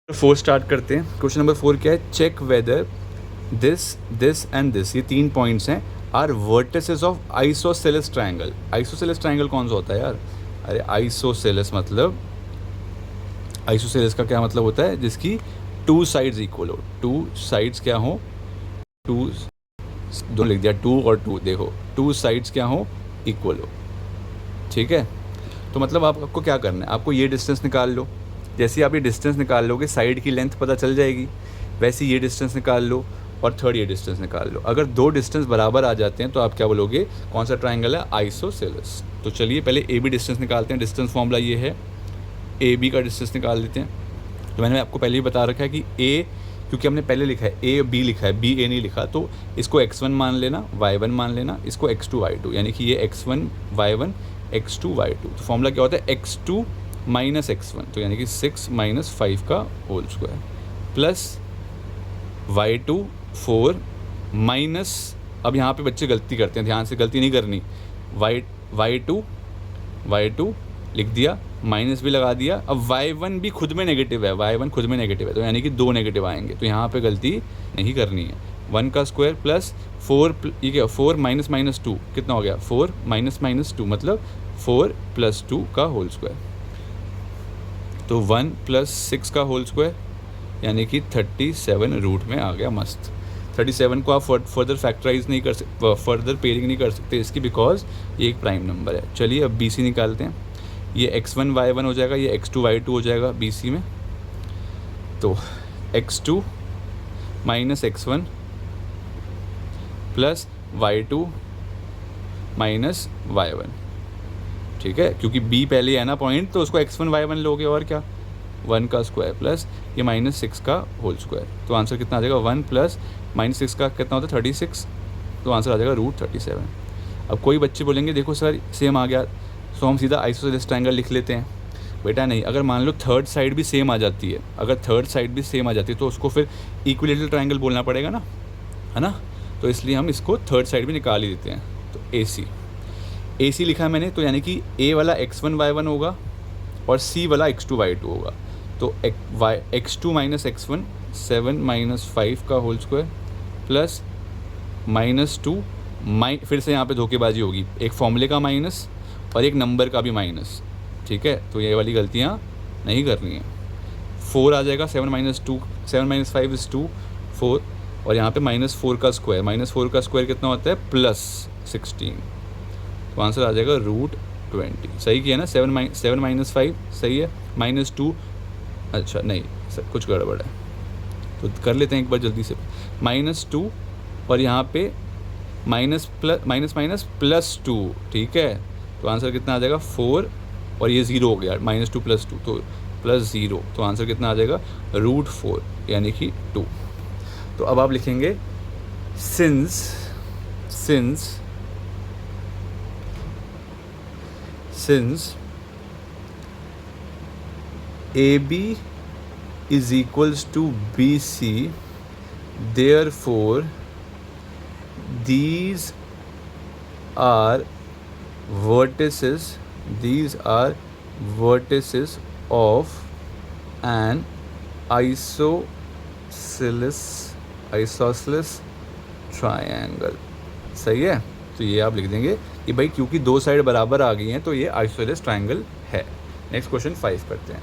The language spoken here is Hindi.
फोर स्टार्ट करते हैं। क्वेश्चन नंबर 4 क्या है? Check whether this this and this, ये 3 पॉइंट्स हैं, are vertices of isosceles triangle. Isosceles triangle कौन सा होता है यार? अरे आइसोसेलेस मतलब, आइसोसेलेस का क्या मतलब होता है? जिसकी 2 साइड्स इक्वल हो। 2 साइड्स क्या हो? 2, दो लिख दिया, 2 और 2, देखो 2 साइड्स क्या हो? इक्वल हो। ठीक है, तो मतलब आपको क्या करना है? आपको ये डिस्टेंस निकाल लो। जैसे आप ये डिस्टेंस निकाल लोगे, साइड की लेंथ पता चल जाएगी। वैसे ये डिस्टेंस निकाल लो और थर्ड ये डिस्टेंस निकाल लो। अगर दो डिस्टेंस बराबर आ जाते हैं तो आप क्या बोलोगे? कौन सा ट्राइंगल है? आइसोसेलेस। तो चलिए पहले ए बी डिस्टेंस निकालते हैं। डिस्टेंस फॉर्मूला ये है, ए बी का डिस्टेंस निकाल लेते हैं। तो मैंने आपको पहले ही बता रखा है कि ए, क्योंकि हमने पहले लिखा है ए बी लिखा है, बी ए नहीं लिखा, तो इसको x1 मान लेना, y1 मान लेना, इसको x2 y2, यानी कि ये x1 y1 x2 y2। तो फॉर्मूला क्या होता है? x2 माइनस x1, तो यानी कि 6 माइनस 5 का whole square, plus y2 4 minus, अब यहाँ पे बच्चे गलती करते हैं, ध्यान से गलती नहीं करनी, y2 लिख दिया, माइनस भी लगा दिया। अब y1 भी खुद में नेगेटिव है, y1 खुद में नेगेटिव है, तो यानी कि 2 नेगेटिव आएंगे, तो यहाँ पे गलती नहीं करनी है। 1 का स्क्वायर प्लस 4, ये क्या? 4 माइनस माइनस 2 कितना हो गया? 4 माइनस माइनस 2 मतलब 4 प्लस 2 का होल स्क्वायर, तो 1 प्लस 6 का होल स्क्वायर, यानी कि 37 रूट में आ गया। मस्त। 37 को आप फर्दर फैक्टराइज नहीं कर सकते, फर्दर पेयरिंग नहीं कर सकते इसकी, बिकॉज ये एक प्राइम नंबर है। चलिए अब BC निकालते हैं। ये x1 y1 हो जाएगा, ये x2 y2 हो जाएगा BC में। तो x2 minus x1 plus y2 minus y1, ठीक है, क्योंकि B पहले है ना पॉइंट, तो उसको x1 y1 लोगे, और क्या? 1 का स्क्वायर प्लस ये माइनस 6 का होल स्क्वायर, तो आंसर कितना आ जाएगा? 1 प्लस माइनस 6 का कितना होता है? 36, तो आंसर आ जाएगा रूट 37। अब कोई बच्चे बोलेंगे देखो सर सेम आ गया, तो हम सीधा आइसोसेलेस ट्रायंगल लिख लेते हैं। बेटा नहीं, अगर मान लो थर्ड साइड भी सेम आ जाती है, अगर थर्ड साइड भी सेम आ जाती है तो उसको फिर इक्विलेटरल ट्रायंगल बोलना पड़ेगा ना, है ना? तो इसलिए हम इसको थर्ड साइड भी निकाल ही देते हैं। तो AC लिखा है मैंने, तो यानी कि A वाला x1 y1 होगा और C वाला x2 y2 होगा। तो x2 माइनस x1 7 माइनस 5 का होल स्क्वायर प्लस माइनस 2, फिर से यहाँ पे धोखेबाजी होगी, एक फॉर्मूले का माइनस और एक नंबर का भी माइनस, ठीक है, तो ये वाली गलतियाँ नहीं करनी है। 4 आ जाएगा, 7 माइनस 2, 7 माइनस 5 इज़ 2 4, और यहाँ पे माइनस 4 का स्क्वायर, माइनस 4 का स्क्वायर कितना होता है? प्लस 16, तो आंसर आ जाएगा रूट 20। सही किया ना? 7 माइनस 5 सही है, माइनस 2, अच्छा नहीं सर कुछ गड़बड़ है, तो कर लेते हैं एक बार जल्दी से। माइनस 2 और यहाँ पे माइनस प्लस 2, ठीक है, तो आंसर कितना आ जाएगा? 4, और ये 0 हो गया, माइनस 2 प्लस 2 तो प्लस 0, तो आंसर कितना आ जाएगा? रूट 4 यानी कि 2। तो अब आप लिखेंगे since AB is equals to BC, therefore these are vertices of an isosceles triangle। सही है, तो ये आप लिख देंगे कि भाई क्योंकि दो साइड बराबर आ गई हैं तो ये आइसोसेलेस ट्रायंगल है। नेक्स्ट क्वेश्चन 5 करते हैं।